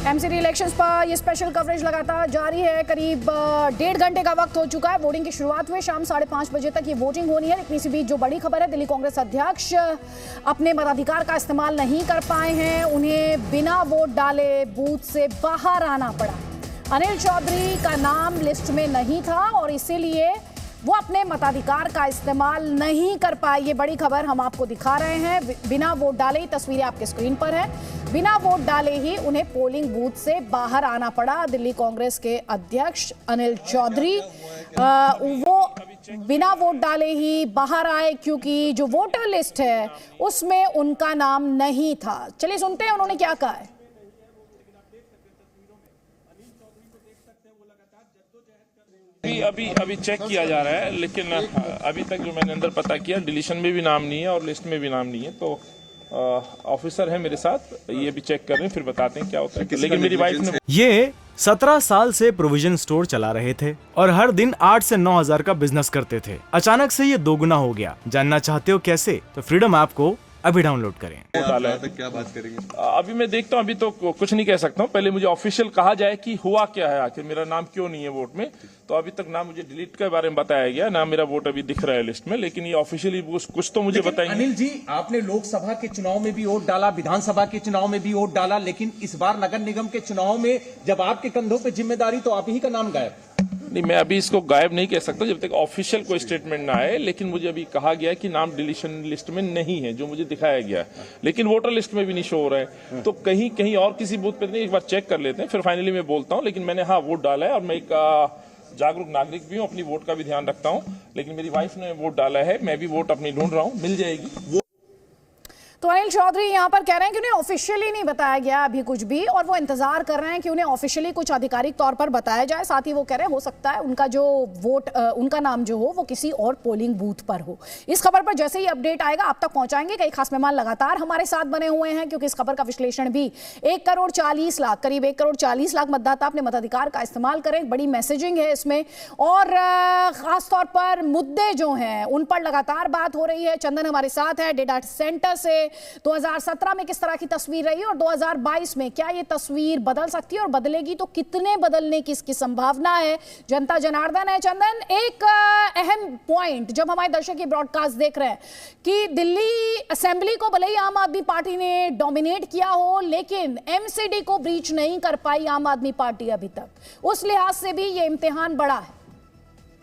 MCD elections पर ये special coverage लगातार जारी है। करीब 1.5 घंटे का वक्त हो चुका है। वोटिंग की शुरुआत हुई शाम 5:30 बजे तक ये वोटिंग होनी है। लेकिन इसी बीच जो बड़ी खबर है, दिल्ली कांग्रेस अध्यक्ष अपने मताधिकार का इस्तेमाल नहीं कर पाए हैं। उन्हें बिना वोट डाले बूथ से बाहर आना पड़ा। अनिल चौधरी का नाम लिस्ट में नहीं था और इसीलिए वो अपने मताधिकार का इस्तेमाल नहीं कर पाए। ये बड़ी खबर हम आपको दिखा रहे हैं। बिना वोट डाले ही तस्वीरें आपके स्क्रीन पर है। बिना वोट डाले ही उन्हें पोलिंग बूथ से बाहर आना पड़ा। दिल्ली कांग्रेस के अध्यक्ष अनिल चौधरी वो बिना वोट डाले ही बाहर आए क्योंकि जो वोटर लिस्ट है उसमें उनका नाम नहीं था। चलिए सुनते हैं उन्होंने क्या कहा है। अभी चेक किया जा रहा है, लेकिन अभी तक जो मैंने अंदर पता किया, डिलीशन में भी नाम नहीं है और लिस्ट में भी नाम नहीं है। तो ऑफिसर है मेरे साथ, ये भी चेक कर रहे हैं, फिर बताते हैं क्या होता है। लेकिन मेरी वाइफ ने ये 17 साल से प्रोविजन स्टोर चला रहे थे और हर दिन 8 से 9 हजार का बिजनेस करते थे। अचानक से ये दोगुना हो गया। जानना चाहते हो कैसे? तो फ्रीडम ऐप को अभी डाउनलोड करें। क्या बात करेंगे? अभी मैं देखता हूँ, अभी तो कुछ नहीं कह सकता हूँ। पहले मुझे ऑफिशियल कहा जाए कि हुआ क्या है, आखिर मेरा नाम क्यों नहीं है वोट में। तो अभी तक ना मुझे डिलीट के बारे में बताया गया, ना मेरा वोट अभी दिख रहा है लिस्ट में। लेकिन ये ऑफिशियली कुछ तो मुझे बताएंगे। अनिल जी, आपने लोकसभा के चुनाव में भी वोट डाला, विधानसभा के चुनाव में भी वोट डाला, लेकिन इस बार नगर निगम के चुनाव में जब आपके कंधों पे जिम्मेदारी, तो आप ही का नाम गायब। नहीं, मैं अभी इसको गायब नहीं कह सकता जब तक ऑफिशियल कोई स्टेटमेंट ना आए। लेकिन मुझे अभी कहा गया कि नाम डिलीशन लिस्ट में नहीं है, जो मुझे दिखाया गया, लेकिन वोटर लिस्ट में भी नहीं शो हो रहा है। तो कहीं और किसी बूथ पे नहीं, एक बार चेक कर लेते हैं, फिर फाइनली मैं बोलता हूँ। लेकिन मैंने वोट डाला है और मैं एक जागरूक नागरिक भी हूँ, अपनी वोट का भी ध्यान रखता हूँ। लेकिन मेरी वाइफ ने वोट डाला है, मैं भी वोट अपनी ढूंढ रहा हूँ, मिल जाएगी। तो अनिल चौधरी यहाँ पर कह रहे हैं कि उन्हें ऑफिशियली नहीं बताया गया अभी कुछ भी, और वो इंतजार कर रहे हैं कि उन्हें ऑफिशियली कुछ आधिकारिक तौर पर बताया जाए। साथ ही वो कह रहे हैं हो सकता है उनका जो वोट उनका नाम जो हो वो किसी और पोलिंग बूथ पर हो। इस खबर पर जैसे ही अपडेट आएगा आप तक पहुंचाएंगे। कई खास मेहमान लगातार हमारे साथ बने हुए हैं क्योंकि इस खबर का विश्लेषण भी 1,40,00,000 करीब 1,40,00,000 मतदाता अपने मताधिकार का इस्तेमाल करें। बड़ी मैसेजिंग है इसमें और खासतौर पर मुद्दे जो हैं उन पर लगातार बात हो रही है। चंदन हमारे साथ है डेटा सेंटर से। 2017 में किस तरह की तस्वीर रही और 2022 में क्या ये तस्वीर बदल सकती है और बदलेगी तो कितने बदलने की इसकी संभावना है? जनता जनार्दन है। चंदन, एक अहम पॉइंट जब हमारे दर्शक ये ब्रॉडकास्ट देख रहे हैं कि दिल्ली असेंबली को भले ही आम आदमी पार्टी ने डोमिनेट किया हो, लेकिन एमसीडी को ब्रीच नहीं कर पाई आम आदमी पार्टी अभी तक। उस लिहाज से भी ये इम्तिहान बड़ा है।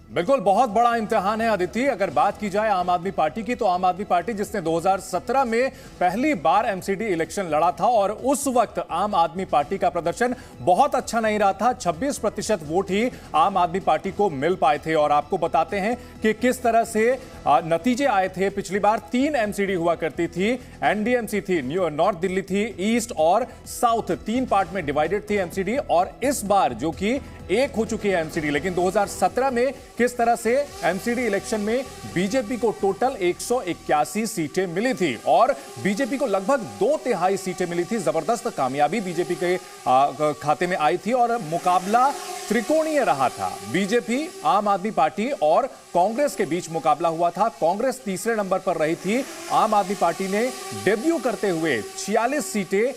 बिल्कुल, बहुत बड़ा इम्तिहान है अदिति। अगर बात की जाए आम आदमी पार्टी की, तो आम आदमी पार्टी जिसने 2017 में पहली बार एमसीडी इलेक्शन लड़ा था और उस वक्त आम आदमी पार्टी का प्रदर्शन बहुत अच्छा नहीं रहा था। 26% वोट ही आम आदमी पार्टी को मिल पाए थे। और आपको बताते हैं कि किस तरह से नतीजे आए थे। पिछली बार 3 एमसीडी हुआ करती थी। एनडीएमसी थी, नॉर्थ दिल्ली थी, ईस्ट और साउथ, 3 पार्ट में डिवाइडेड थी एमसीडी। और इस बार जो कि एक हो चुकी है एमसीडी, लेकिन 2017 में किस तरह से एमसीडी इलेक्शन में बीजेपी को टोटल 181 सीटें मिली थी और बीजेपी को लगभग 2/3 सीटें मिली थी। जबरदस्त कामयाबी बीजेपी के खाते में आई थी और मुकाबला त्रिकोणीय रहा था। बीजेपी, आम आदमी पार्टी और कांग्रेस के बीच मुकाबला हुआ था। कांग्रेस तीसरे नंबर पर रही थी। आम आदमी पार्टी ने डेब्यू करते हुए 46 सीटें,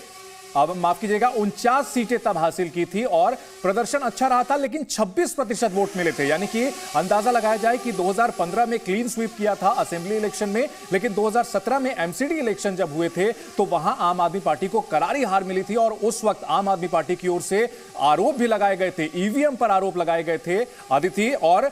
अब माफ कीजिएगा 49 सीटें तब हासिल की थी और प्रदर्शन अच्छा रहा था, लेकिन 26% वोट मिले थे। यानी कि अंदाजा लगाया जाए कि 2015 में क्लीन स्वीप किया था असेंबली इलेक्शन में, लेकिन 2017 में एमसीडी इलेक्शन जब हुए थे तो वहां आम आदमी पार्टी को करारी हार मिली थी। और उस वक्त आम आदमी पार्टी की ओर से आरोप भी लगाए गए थे, ईवीएम पर आरोप लगाए गए थे अदिति। और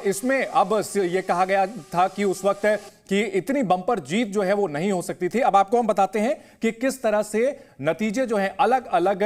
इसमें अब यह कहा गया था कि उस वक्त कि इतनी बंपर जीत जो है वो नहीं हो सकती थी। अब आपको हम बताते हैं कि किस तरह से नतीजे जो हैं अलग अलग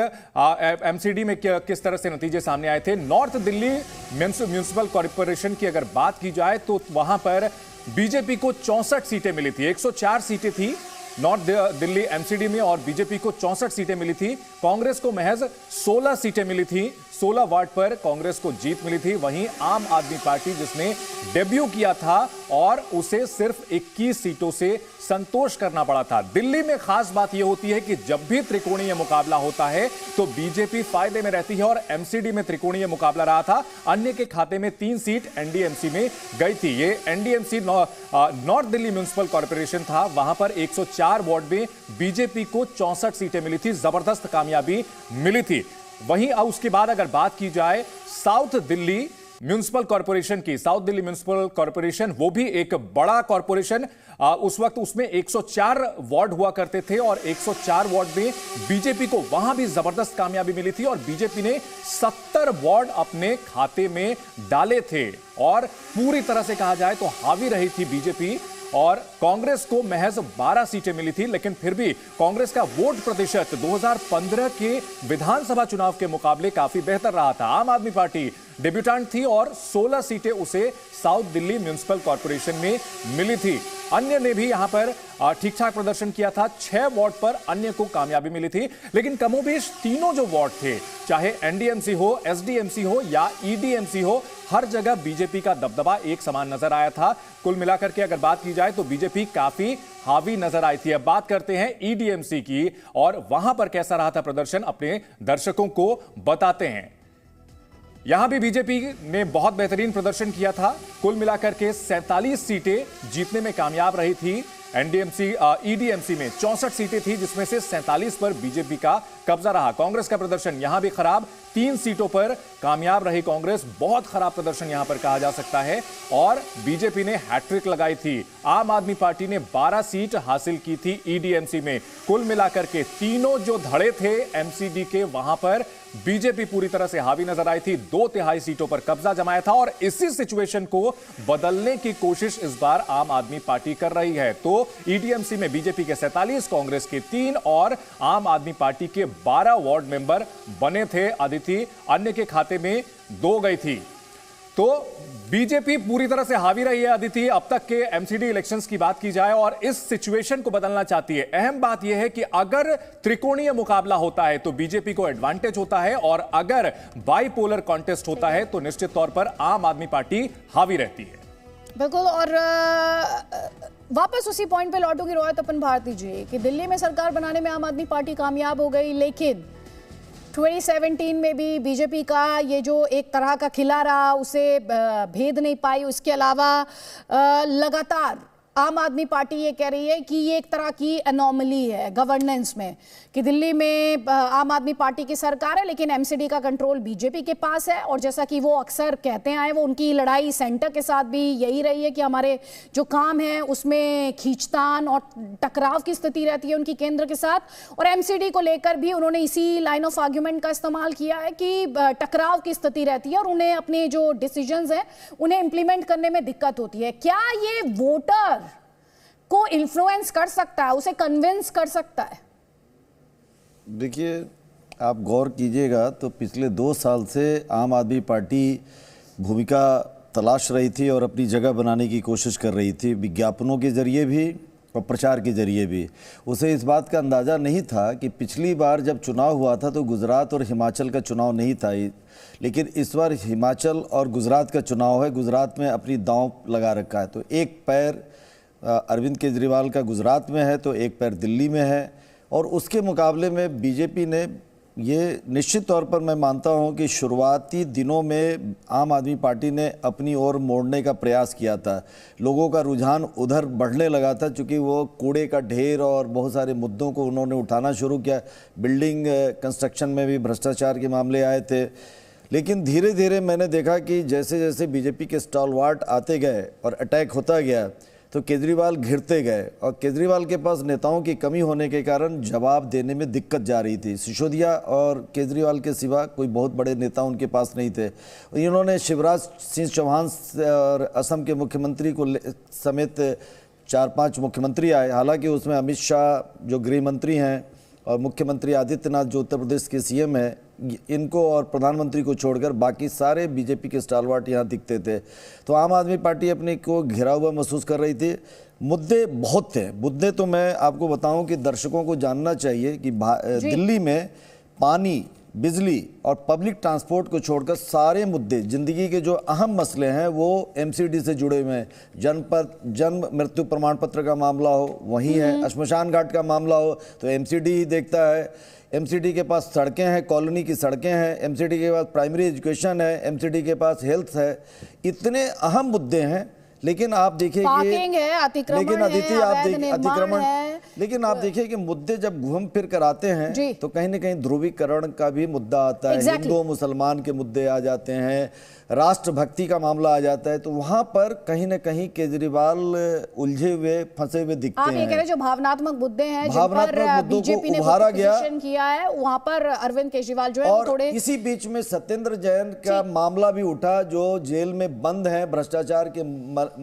एमसीडी में किस तरह से नतीजे सामने आए थे। नॉर्थ दिल्ली म्युनिसिपल कॉर्पोरेशन की अगर बात की जाए तो वहां पर बीजेपी को 64 सीटें मिली थी। 104 सीटें थी नॉर्थ दिल्ली एमसीडी में और बीजेपी को 64 सीटें मिली थी। कांग्रेस को महज 16 सीटें मिली थी। 16 वार्ड पर कांग्रेस को जीत मिली थी। वहीं आम आदमी पार्टी जिसने डेब्यू किया था और उसे सिर्फ 21 सीटों से संतोष करना पड़ा था। दिल्ली में खास बात यह होती है कि जब भी त्रिकोणीय मुकाबला होता है तो बीजेपी फायदे में रहती है और एमसीडी में त्रिकोणीय मुकाबला रहा था। अन्य के खाते में 3 सीट एनडीएमसी में गई थी। ये NDMC north Delhi municipal corporation था। वहां पर 104 वार्ड में बीजेपी को 64 सीटें मिली थी। जबरदस्त कामयाबी कामयाबी मिली थी। वहीं अब उसके बाद अगर बात की जाए साउथ दिल्ली म्युनिसिपल कॉर्पोरेशन की, साउथ दिल्ली म्युनिसिपल कॉर्पोरेशन वो भी एक बड़ा कॉर्पोरेशन, उस वक्त उसमें 104 वार्ड हुआ करते थे और 104 वार्ड में बीजेपी को वहां भी जबरदस्त कामयाबी मिली थी और बीजेपी ने 70 वार्ड अपने खाते में डाले थे और पूरी तरह से कहा जाए तो हावी रही थी बीजेपी। और कांग्रेस को महज 12 सीटें मिली थी, लेकिन फिर भी कांग्रेस का वोट प्रतिशत 2015 के विधानसभा चुनाव के मुकाबले काफी बेहतर रहा था। आम आदमी पार्टी डेब्यूटेंट थी और 16 सीटें उसे साउथ दिल्ली म्युनिसिपल कॉर्पोरेशन में मिली थी। अन्य ने भी यहां पर ठीक ठाक प्रदर्शन किया था, 6 वार्ड पर अन्य को कामयाबी मिली थी, लेकिन कमोबेश तीनों जो वार्ड थे, चाहे एनडीएमसी हो, एसडीएमसी हो या ईडीएमसी हो, हर जगह बीजेपी का दबदबा एक समान नजर आया था। कुल मिलाकर के अगर बात की जाए तो बीजेपी काफी हावी नजर आई थी। अब बात करते हैं ईडीएमसी की और वहां पर कैसा रहा था प्रदर्शन, अपने दर्शकों को बताते हैं। यहां भी बीजेपी ने बहुत बेहतरीन प्रदर्शन किया था, कुल मिलाकर के 47 सीटें जीतने में कामयाब रही थी। ईडीएमसी में 64 सीटें थी जिसमें से 47 पर बीजेपी का कब्जा रहा। कांग्रेस का प्रदर्शन यहां भी खराब, 3 सीटों पर कामयाब रही कांग्रेस, बहुत खराब प्रदर्शन यहां पर कहा जा सकता है। और बीजेपी ने हैट्रिक लगाई थी। आम आदमी पार्टी ने 12 सीट हासिल की थी ईडीएमसी में। कुल मिलाकर के तीनों जो धड़े थे एमसीडी के, वहां पर बीजेपी पूरी तरह से हावी नजर आई थी, 2/3 सीटों पर कब्जा जमाया था और इसी सिचुएशन को बदलने की कोशिश इस बार आम आदमी पार्टी कर रही है। तो ईडीएमसी में बीजेपी के 47, कांग्रेस के 3 और आम आदमी पार्टी के 12 वार्ड मेंबर बने थे। अदिति अन्य के खाते में 2 गई थी। तो बीजेपी पूरी तरह से हावी रही है अदिति अब तक के एमसीडी इलेक्शंस की बात की जाए और इस सिचुएशन को बदलना चाहती है। अहम बात यह है कि अगर त्रिकोणीय मुकाबला होता है तो बीजेपी को एडवांटेज होता है और अगर बाइपोलर कॉन्टेस्ट होता है तो निश्चित तौर पर आम आदमी पार्टी हावी रहती है। बिल्कुल। और वापस उसी पॉइंट पे लौटूंगी रोहित अपन भारती जी कि दिल्ली में सरकार बनाने में आम आदमी पार्टी कामयाब हो गई, लेकिन 2017 में भी बीजेपी का ये जो एक तरह का खिला रहा उसे भेद नहीं पाई। उसके अलावा लगातार आम आदमी पार्टी ये कह रही है कि ये एक तरह की एनोमली है गवर्नेंस में कि दिल्ली में आम आदमी पार्टी की सरकार है लेकिन एमसीडी का कंट्रोल बीजेपी के पास है। और जैसा कि वो अक्सर कहते आए, वो उनकी लड़ाई सेंटर के साथ भी यही रही है कि हमारे जो काम है उसमें खींचतान और टकराव की स्थिति रहती है उनकी केंद्र के साथ। और एमसीडी को लेकर भी उन्होंने इसी लाइन ऑफ आर्ग्यूमेंट का इस्तेमाल किया है कि टकराव की स्थिति रहती है और उन्हें अपने जो डिसीजंस हैं उन्हें इंप्लीमेंट करने में दिक्कत होती है। क्या ये वोटर को इन्फ्लुएंस कर सकता है, उसे कन्विंस कर सकता है? देखिए, आप गौर कीजिएगा तो पिछले 2 साल से आम आदमी पार्टी भूमिका तलाश रही थी और अपनी जगह बनाने की कोशिश कर रही थी, विज्ञापनों के जरिए भी और प्रचार के जरिए भी। उसे इस बात का अंदाज़ा नहीं था कि पिछली बार जब चुनाव हुआ था तो गुजरात और हिमाचल का चुनाव नहीं था, लेकिन इस बार हिमाचल और गुजरात का चुनाव है। गुजरात में अपनी दांव लगा रखा है, तो एक पैर अरविंद केजरीवाल का गुजरात में है तो एक पैर दिल्ली में है। और उसके मुकाबले में बीजेपी ने ये निश्चित तौर पर मैं मानता हूं कि शुरुआती दिनों में आम आदमी पार्टी ने अपनी ओर मोड़ने का प्रयास किया था। लोगों का रुझान उधर बढ़ने लगा था क्योंकि वो कूड़े का ढेर और बहुत सारे मुद्दों को उन्होंने उठाना शुरू किया। बिल्डिंग कंस्ट्रक्शन में भी भ्रष्टाचार के मामले आए थे। लेकिन धीरे धीरे मैंने देखा कि जैसे जैसे बीजेपी के स्टॉलवार्ट आते गए और अटैक होता गया तो केजरीवाल घिरते गए और केजरीवाल के पास नेताओं की कमी होने के कारण जवाब देने में दिक्कत जा रही थी। सिसोदिया और केजरीवाल के सिवा कोई बहुत बड़े नेता उनके पास नहीं थे। इन्होंने शिवराज सिंह चौहान और असम के मुख्यमंत्री को समेत 4-5 मुख्यमंत्री आए। हालांकि उसमें अमित शाह जो गृह मंत्री हैं और मुख्यमंत्री आदित्यनाथ जो उत्तर प्रदेश के सीएम हैं, इनको और प्रधानमंत्री को छोड़कर बाकी सारे बीजेपी के स्टालवार्ट यहाँ दिखते थे। तो आम आदमी पार्टी अपने को घिरा हुआ महसूस कर रही थी। मुद्दे बहुत थे। मुद्दे तो मैं आपको बताऊं कि दर्शकों को जानना चाहिए कि दिल्ली में पानी, बिजली और पब्लिक ट्रांसपोर्ट को छोड़कर सारे मुद्दे, जिंदगी के जो अहम मसले हैं वो एमसीडी से जुड़े हुए हैं। जन्म मृत्यु प्रमाण पत्र का मामला हो वहीं है, श्मशान घाट का मामला हो तो एमसीडी ही देखता है। एमसीडी के पास सड़कें हैं, कॉलोनी की सड़कें हैं, एमसीडी के पास प्राइमरी एजुकेशन है, एमसीडी के पास हेल्थ है। इतने अहम मुद्दे हैं। लेकिन आप देखिए कि अतिक्रमण लेकिन आप देखिए कि मुद्दे जब घूम फिर कर आते हैं तो कहीं ना कहीं ध्रुवीकरण का भी मुद्दा आता है, हिंदू मुसलमान के मुद्दे आ जाते हैं, राष्ट्रभक्ति का मामला आ जाता है, तो वहां पर कहीं ना कहीं केजरीवाल उलझे हुए फंसे हुए दिखते हैं। आप ये कह रहे जो भावनात्मक मुद्दे हैं जिन पर बीजेपी ने पोजीशन किया है, वहां पर अरविंद केजरीवाल जो है और थोड़े। इसी बीच में सत्येंद्र जैन का मामला भी उठा, जो जेल में बंद है भ्रष्टाचार के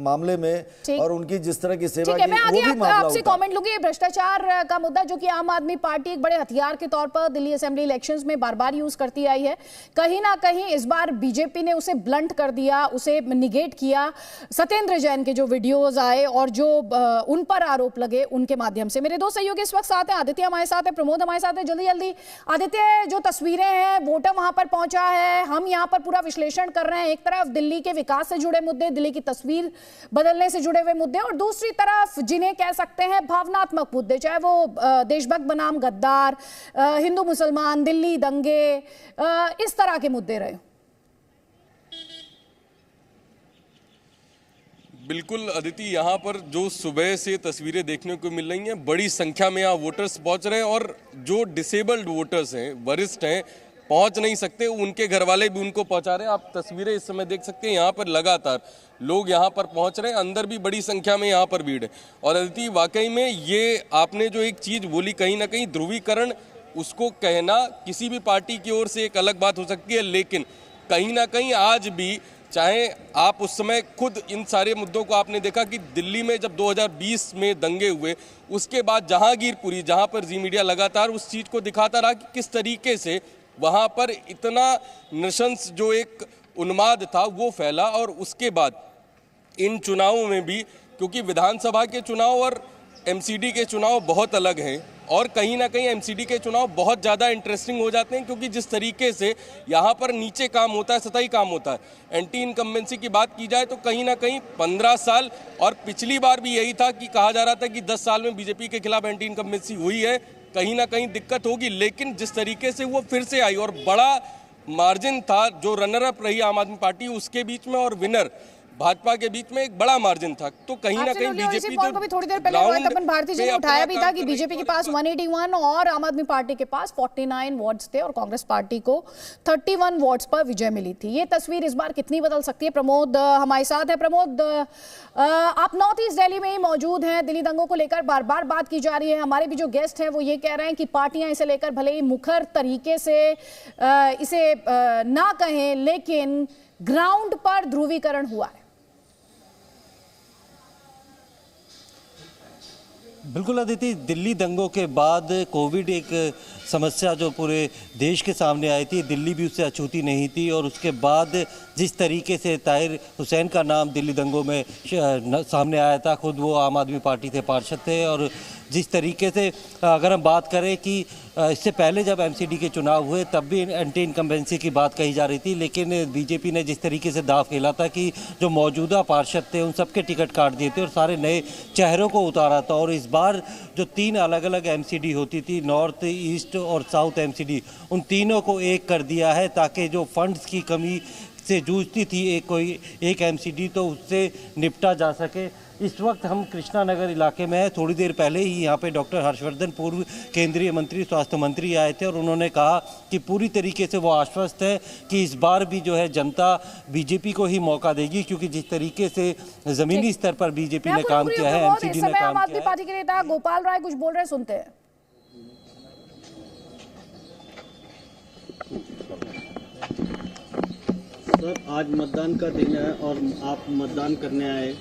मामले में, और उनकी जिस तरह की सेवा की, मैं आगे आपसे कमेंट लूंगी। भ्रष्टाचार का मुद्दा जो कि आम आदमी पार्टी एक बड़े हथियार के तौर पर दिल्ली असेंबली इलेक्शंस में बार बार यूज करती आई है, कहीं ना कहीं इस बार बीजेपी ने उसे ब्लंट कर दिया, उसे निगेट किया। सत्येंद्र जैन के जो वीडियोस आए और जो उन पर आरोप लगे, उनके माध्यम से। मेरे दो सहयोगी इस वक्त साथ हैं, आदित्य हमारे साथ है, प्रमोद हमारे साथ है। जल्दी जल्दी आदित्य, जो तस्वीरें हैं, वोटर वहां पर पहुंचा है, हम यहां पर पूरा विश्लेषण कर रहे हैं। एक तरफ दिल्ली के विकास से जुड़े मुद्दे, दिल्ली की तस्वीर बदलने से जुड़े हुए मुद्दे, और दूसरी तरफ जिन्हें कह सकते हैं भावनात्मक मुद्दे, चाहे वो देशभक्त बनाम गद्दार, हिंदू मुसलमान, दिल्ली दंगे, इस तरह के मुद्दे रहे। बिल्कुल अदिति, यहाँ पर जो सुबह से तस्वीरें देखने को मिल रही हैं, बड़ी संख्या में यहाँ वोटर्स पहुँच रहे हैं, और जो डिसेबल्ड वोटर्स हैं, वरिष्ठ हैं, पहुँच नहीं सकते, उनके घर वाले भी उनको पहुँचा रहे हैं। आप तस्वीरें इस समय देख सकते हैं, यहाँ पर लगातार लोग यहाँ पर पहुँच रहे हैं, अंदर भी बड़ी संख्या में यहाँ पर भीड़ है। और अदिति, वाकई में ये आपने जो एक चीज़ बोली, कहीं ना कहीं ध्रुवीकरण, उसको कहना किसी भी पार्टी की ओर से एक अलग बात हो सकती है, लेकिन कहीं ना कहीं आज भी, चाहे आप उस समय खुद इन सारे मुद्दों को आपने देखा कि दिल्ली में जब 2020 में दंगे हुए, उसके बाद जहांगीरपुरी, जहां पर जी मीडिया लगातार उस चीज़ को दिखाता रहा कि किस तरीके से वहां पर इतना नृशंस जो एक उन्माद था वो फैला। और उसके बाद इन चुनावों में भी, क्योंकि विधानसभा के चुनाव और एमसीडी के चुनाव बहुत अलग हैं, और कहीं ना कहीं एमसीडी के चुनाव बहुत ज़्यादा इंटरेस्टिंग हो जाते हैं, क्योंकि जिस तरीके से यहाँ पर नीचे काम होता है, सतही काम होता है। एंटी इनकम्बेंसी की बात की जाए तो कहीं ना कहीं 15 साल, और पिछली बार भी यही था कि कहा जा रहा था कि 10 साल में बीजेपी के खिलाफ एंटी इनकम्बेंसी हुई है, कहीं ना कहीं दिक्कत होगी, लेकिन जिस तरीके से वो फिर से आई, और बड़ा मार्जिन था, जो रनर अप रही आम आदमी पार्टी उसके बीच में और विनर भाजपा के बीच में एक बड़ा मार्जिन था। तो कहीं ना कहीं बीजेपी को भी थोड़ी देर पहले रोहित अपन भारती जी ने उठाया भी था कि बीजेपी के पास 181 और आम आदमी पार्टी के पास 49 वार्ड्स थे, और कांग्रेस पार्टी को 31 वार्ड्स पर विजय मिली थी। ये तस्वीर इस बार कितनी बदल सकती है? प्रमोद हमारे साथ है। प्रमोद, आप नॉर्थ ईस्ट दिल्ली में ही मौजूद हैं, दिल्ली दंगों को लेकर बार बार बात की जा रही है। हमारे भी जो गेस्ट हैं वो ये कह रहे हैं कि पार्टियां इसे लेकर भले ही मुखर तरीके से इसे ना कहें, लेकिन ग्राउंड पर ध्रुवीकरण हुआ है। बिल्कुल अदिति, दिल्ली दंगों के बाद कोविड एक समस्या जो पूरे देश के सामने आई थी, दिल्ली भी उससे अछूती नहीं थी, और उसके बाद जिस तरीके से ताहिर हुसैन का नाम दिल्ली दंगों में सामने आया था, खुद वो आम आदमी पार्टी से पार्षद थे, और जिस तरीके से अगर हम बात करें कि इससे पहले जब एमसीडी के चुनाव हुए तब भी एंटी इनकम्बेंसी की बात कही जा रही थी, लेकिन बीजेपी ने जिस तरीके से दाव खेला था कि जो मौजूदा पार्षद थे उन सबके टिकट काट दिए थे और सारे नए चेहरों को उतारा था। और इस बार जो 3 अलग अलग एमसीडी होती थी, नॉर्थ ईस्ट और साउथ एमसीडी, उन तीनों को एक कर दिया है, ताकि जो फंड्स की कमी से जूझती थी एक एमसीडी, तो उससे निपटा जा सके। इस वक्त हम कृष्णा नगर इलाके में हैं। थोड़ी देर पहले ही यहाँ पे डॉक्टर हर्षवर्धन, पूर्व केंद्रीय मंत्री, स्वास्थ्य मंत्री आए थे, और उन्होंने कहा कि पूरी तरीके से वो आश्वस्त है कि इस बार भी जो है जनता बीजेपी को ही मौका देगी, क्योंकि जिस तरीके से जमीनी स्तर पर बीजेपी ने काम किया है, एमसीडी ने काम किया है। पार्टी के नेता गोपाल राय कुछ बोल रहे हैं, सुनते हैं। सर, आज मतदान का दिन है और आप मतदान करने आए,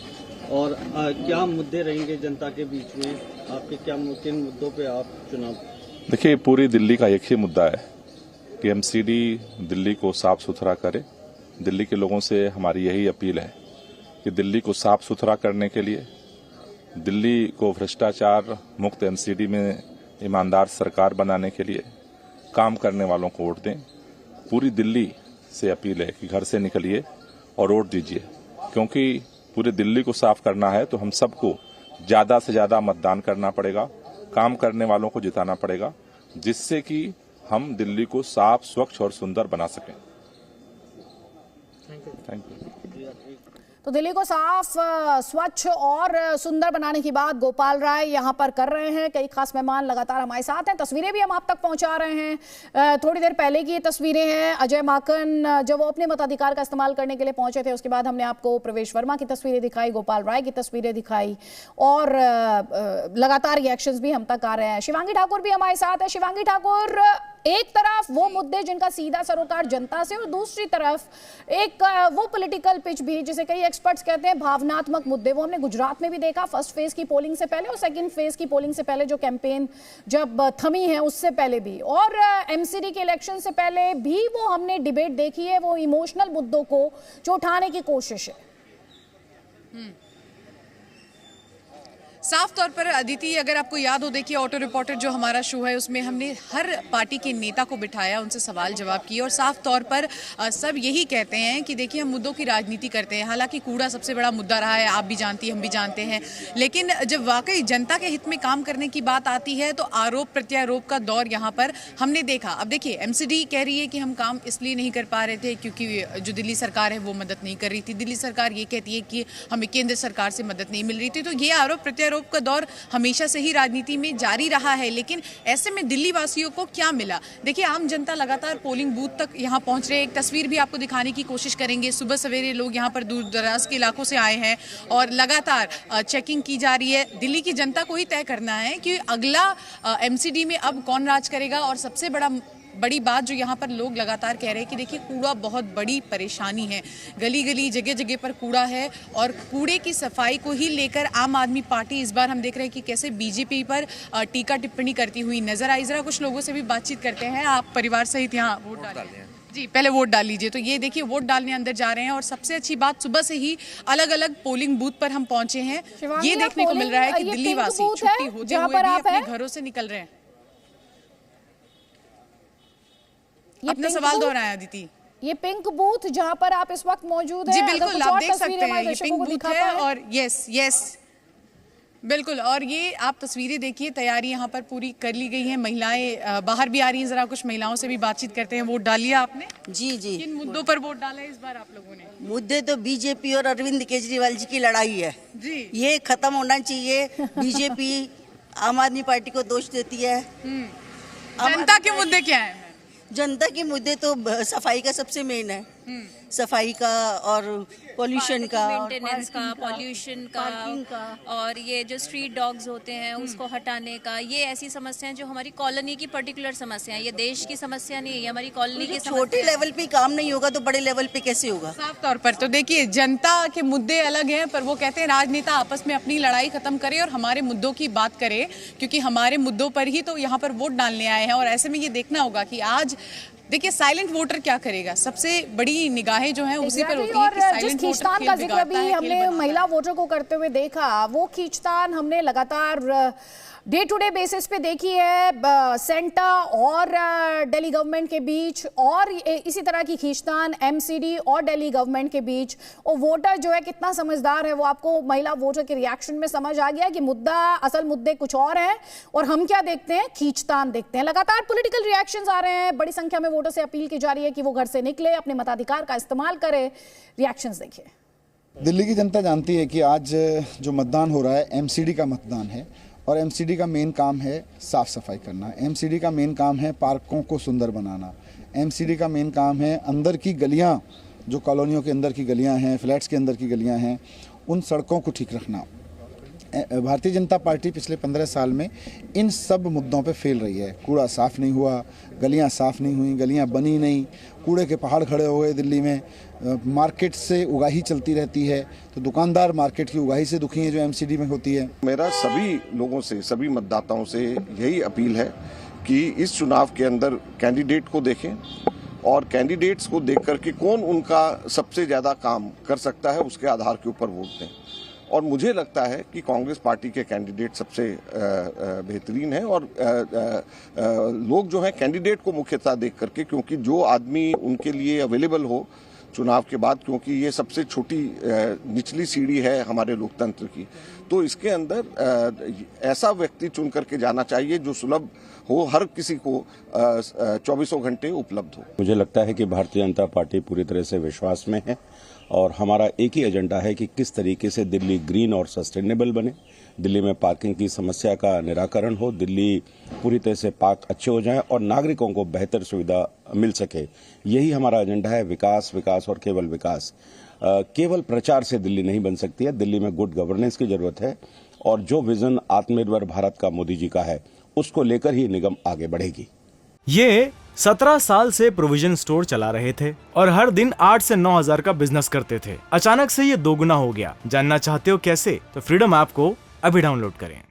और क्या मुद्दे रहेंगे जनता के बीच में? आपके क्या किन मुद्दों पे आप चुनाव? देखिए, पूरी दिल्ली का एक ही मुद्दा है कि एमसीडी दिल्ली को साफ सुथरा करे। दिल्ली के लोगों से हमारी यही अपील है कि दिल्ली को साफ सुथरा करने के लिए, दिल्ली को भ्रष्टाचार मुक्त एमसीडी में ईमानदार सरकार बनाने के लिए काम करने वालों को वोट दें। पूरी दिल्ली से अपील है कि घर से निकलिए और वोट दीजिए, क्योंकि पूरी दिल्ली को साफ करना है तो हम सबको ज्यादा से ज्यादा मतदान करना पड़ेगा, काम करने वालों को जिताना पड़ेगा, जिससे कि हम दिल्ली को साफ, स्वच्छ और सुंदर बना सकें। Thank you. तो दिल्ली को साफ, स्वच्छ और सुंदर बनाने की बात गोपाल राय यहाँ पर कर रहे हैं। कई खास मेहमान लगातार हमारे साथ हैं, तस्वीरें भी हम आप तक पहुंचा रहे हैं। थोड़ी देर पहले की ये तस्वीरें हैं, अजय माकन जब वो अपने मताधिकार का इस्तेमाल करने के लिए पहुंचे थे, उसके बाद हमने आपको प्रवेश वर्मा की तस्वीरें दिखाई, गोपाल राय की तस्वीरें दिखाई और लगातार रिएक्शंस भी हम तक आ रहे हैं। शिवांगी ठाकुर भी हमारे साथ है। शिवांगी ठाकुर, एक तरफ वो मुद्दे जिनका सीधा सरोकार जनता से और दूसरी तरफ एक वो पॉलिटिकल पिच भी जिसे कई एक्सपर्ट्स कहते हैं भावनात्मक मुद्दे, वो हमने गुजरात में भी देखा फर्स्ट फेज की पोलिंग से पहले और सेकंड फेज की पोलिंग से पहले जो कैंपेन जब थमी है उससे पहले भी, और एमसीडी के इलेक्शन से पहले भी वो हमने डिबेट देखी है, वो इमोशनल मुद्दों को जो उठाने की कोशिश है। साफ तौर पर अदिति, अगर आपको याद हो, देखिए ऑटो रिपोर्टर जो हमारा शो है उसमें हमने हर पार्टी के नेता को बिठाया, उनसे सवाल जवाब किए और साफ तौर पर सब यही कहते हैं कि देखिए हम मुद्दों की राजनीति करते हैं। हालांकि कूड़ा सबसे बड़ा मुद्दा रहा है, आप भी जानती हैं, हम भी जानते हैं, लेकिन जब वाकई जनता के हित में काम करने की बात आती है तो आरोप प्रत्यारोप का दौर यहाँ पर हमने देखा। अब देखिए एमसीडी कह रही है कि हम काम इसलिए नहीं कर पा रहे थे क्योंकि जो दिल्ली सरकार है वो मदद नहीं कर रही थी, दिल्ली सरकार ये कहती है कि हमें केंद्र सरकार से मदद नहीं मिल रही थी। तो ये आरोप प्रत्यारोप का दौर हमेशा से ही राजनीति में जारी रहा है, लेकिन ऐसे में दिल्ली वासियों को क्या मिला? देखिए आम जनता लगातार पोलिंग बूथ तक यहां पहुंच रहे हैं। एक तस्वीर भी आपको दिखाने की कोशिश करेंगे। सुबह सवेरे लोग यहां पर दूर दराज के इलाकों से आए हैं और लगातार चेकिंग की जा रही है। दिल्ली की जनता को ही तय करना है कि अगला एमसीडी में अब कौन राज करेगा। और सबसे बड़ी बात जो यहाँ पर लोग लगातार कह रहे हैं कि देखिए कूड़ा बहुत बड़ी परेशानी है, गली गली जगह जगह पर कूड़ा है और कूड़े की सफाई को ही लेकर आम आदमी पार्टी इस बार हम देख रहे हैं कि कैसे बीजेपी पर टीका टिप्पणी करती हुई नजर आई। जरा कुछ लोगों से भी बातचीत करते हैं। आप परिवार सहित यहाँ वोट डालिए जी, पहले वोट डाल लीजिए। तो ये देखिए वोट डालने अंदर जा रहे हैं और सबसे अच्छी बात सुबह से ही अलग अलग पोलिंग बूथ पर हम पहुंचे हैं। ये देखने को मिल रहा है कि दिल्ली वासी छुट्टी होते हुए भी अपने घरों से निकल रहे हैं। अपना सवाल दोहराया अदिति। ये पिंक बूथ जहां पर आप इस वक्त मौजूद हैं, जी बिल्कुल, आप देख सकते हैं ये पिंक बूथ है और यस बिल्कुल। और ये आप तस्वीरें देखिए, तैयारी यहाँ पर पूरी कर ली गई है, महिलाएं बाहर भी आ रही हैं। जरा कुछ महिलाओं से भी बातचीत करते हैं। वोट डालिए आपने? जी जी। किन मुद्दों पर वोट डाला है इस बार आप लोगों ने? मुद्दे तो बीजेपी और अरविंद केजरीवाल जी की लड़ाई है जी, ये खत्म होना चाहिए। बीजेपी आम आदमी पार्टी को दोष देती है। जनता के मुद्दे क्या है? जनता के मुद्दे तो सफाई का सबसे मेन है, सफाई का और पॉल्यूशन का, मेंटेनेंस का, पॉल्यूशन का और ये जो स्ट्रीट डॉग्स होते हैं उसको हटाने का। ये ऐसी समस्याएं जो हमारी कॉलोनी की पर्टिकुलर समस्या है, ये देश की समस्या नहीं है, ये हमारी कॉलोनी की समस्या। छोटे लेवल पे काम नहीं होगा तो बड़े लेवल पे कैसे होगा? साफ तौर पर तो देखिए जनता के मुद्दे अलग हैं, पर वो कहते हैं राजनेता आपस में अपनी लड़ाई खत्म करे और हमारे मुद्दों की बात करे, क्योंकि हमारे मुद्दों पर ही तो यहाँ पर वोट डालने आए हैं। और ऐसे में ये देखना होगा कि आज देखिए साइलेंट वोटर क्या करेगा। सबसे बड़ी निगाहें जो हैं उसी पर होती है कि साइलेंट खींचतान का जिक्र भी हमने महिला वोटर को करते हुए देखा। वो खींचतान हमने लगातार डे टू डे बेसिस पे देखी है सेंटर और दिल्ली गवर्नमेंट के बीच, और इसी तरह की खींचतान एमसीडी और दिल्ली गवर्नमेंट के बीच। और वोटर जो है कितना समझदार है वो आपको महिला वोटर के रिएक्शन में समझ आ गया कि असल मुद्दे कुछ और हैं और हम क्या देखते हैं, खींचतान देखते हैं। लगातार पॉलिटिकल रिएक्शंस आ रहे हैं, बड़ी संख्या में वोटर से अपील की जा रही है कि वो घर से निकले, अपने मताधिकार का इस्तेमाल करें। रिएक्शंस देखिए। दिल्ली की जनता जानती है कि आज जो मतदान हो रहा है एमसीडी का मतदान है और एमसीडी का मेन काम है साफ सफाई करना। एमसीडी का मेन काम है पार्कों को सुंदर बनाना। एमसीडी का मेन काम है अंदर की गलियां, जो कॉलोनियों के अंदर की गलियां हैं, फ्लैट्स के अंदर की गलियां हैं, उन सड़कों को ठीक रखना। भारतीय जनता पार्टी पिछले 15 साल में इन सब मुद्दों पे फेल रही है। कूड़ा साफ़ नहीं हुआ, गलियां साफ़ नहीं हुई, गलियां बनी नहीं, कूड़े के पहाड़ खड़े हो गए दिल्ली में। मार्केट से उगाही चलती रहती है तो दुकानदार मार्केट की उगाही से दुखी है जो एमसीडी में होती है। मेरा सभी लोगों से, सभी मतदाताओं से यही अपील है कि इस चुनाव के अंदर कैंडिडेट को देखें और कैंडिडेट्स को देख करके कौन उनका सबसे ज़्यादा काम कर सकता है उसके आधार के ऊपर वोट दें। और मुझे लगता है कि कांग्रेस पार्टी के कैंडिडेट सबसे बेहतरीन हैं और लोग जो हैं कैंडिडेट को मुख्यतः देख करके, क्योंकि जो आदमी उनके लिए अवेलेबल हो, चुनाव के बाद, क्योंकि ये सबसे छोटी निचली सीढ़ी है हमारे लोकतंत्र की। तो इसके अंदर ऐसा व्यक्ति चुन करके जाना चाहिए जो सुलभ हो, हर किसी को 24 घंटे उपलब्ध हो। मुझे लगता है कि भारतीय जनता पार्टी पूरी तरह से विश्वास में है और हमारा एक ही एजेंडा है कि किस तरीके से दिल्ली ग्रीन और सस्टेनेबल बने, दिल्ली में पार्किंग की समस्या का निराकरण हो, दिल्ली पूरी तरह से पार्क अच्छे हो जाएं और नागरिकों को बेहतर सुविधा मिल सके। यही हमारा एजेंडा है, विकास, विकास और केवल विकास। केवल प्रचार से दिल्ली नहीं बन सकती है, दिल्ली में गुड गवर्नेंस की जरूरत है और जो विजन आत्मनिर्भर भारत का मोदी जी का है उसको लेकर ही निगम आगे बढ़ेगी। ये 17 साल से प्रोविजन स्टोर चला रहे थे और हर दिन 8 से 9 हजार का बिजनेस करते थे। अचानक से ये दोगुना हो गया। जानना चाहते हो कैसे? तो फ्रीडम ऐप को अभी डाउनलोड करें।